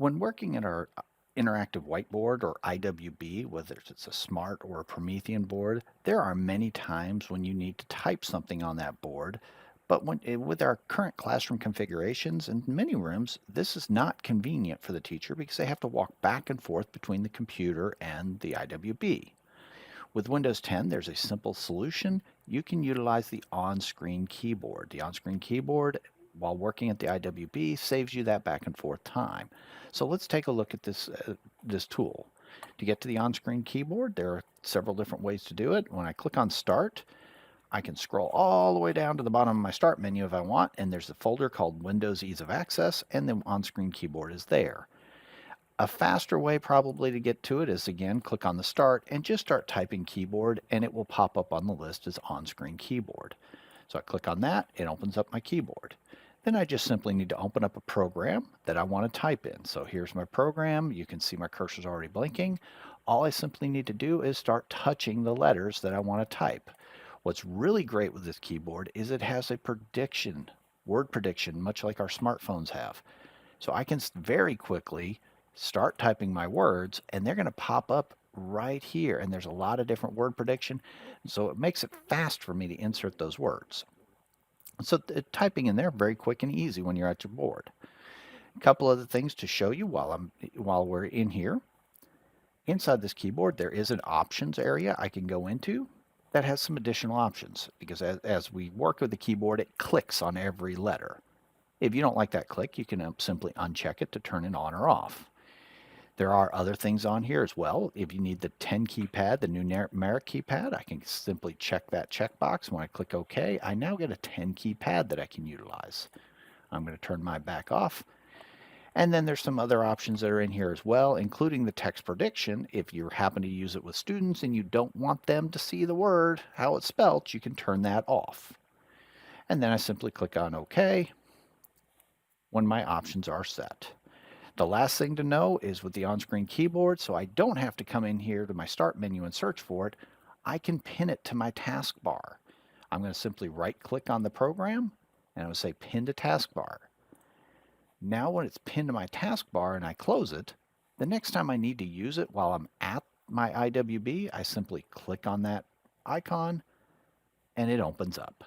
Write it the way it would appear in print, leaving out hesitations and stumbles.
When working in our interactive whiteboard or IWB, whether it's a smart or a Promethean board, there are many times when you need to type something on that board. But with our current classroom configurations in many rooms, this is not convenient for the teacher because they have to walk back and forth between the computer and the IWB. With Windows 10, there's a simple solution. You can utilize the on-screen keyboard. The on-screen keyboard, while working at the IWB, saves you that back and forth time. So let's take a look at this tool. To get to the on-screen keyboard, there are several different ways to do it. When I click on Start, I can scroll all the way down to the bottom of my Start menu if I want, and there's a folder called Windows Ease of Access, and the on-screen keyboard is there. A faster way probably to get to it is, again, click on the Start and just start typing keyboard, and it will pop up on the list as on-screen keyboard. So I click on that, it opens up my keyboard. Then I just simply need to open up a program that I want to type in. So here's my program. You can see my cursor's already blinking. All I simply need to do is start touching the letters that I want to type. What's really great with this keyboard is it has a prediction, word prediction, much like our smartphones have. So I can very quickly start typing my words, and they're going to pop up right here. And there's a lot of different word prediction. So it makes it fast for me to insert those words. So typing in there very quick and easy when you're at your board. A couple other things to show you while we're in here. Inside this keyboard, there is an options area I can go into that has some additional options because as we work with the keyboard, it clicks on every letter. If you don't like that click, you can simply uncheck it to turn it on or off. There are other things on here as well. If you need the 10 keypad, the numeric keypad, I can simply check that checkbox. When I click OK, I now get a 10 keypad that I can utilize. I'm going to turn my back off. And then there's some other options that are in here as well, including the text prediction. If you happen to use it with students and you don't want them to see the word, how it's spelt, you can turn that off. And then I simply click on OK when my options are set. The last thing to know is with the on-screen keyboard, so I don't have to come in here to my Start menu and search for it, I can pin it to my taskbar. I'm going to simply right-click on the program, and I'm going to say Pin to Taskbar. Now when it's pinned to my taskbar and I close it, the next time I need to use it while I'm at my IWB, I simply click on that icon, and it opens up.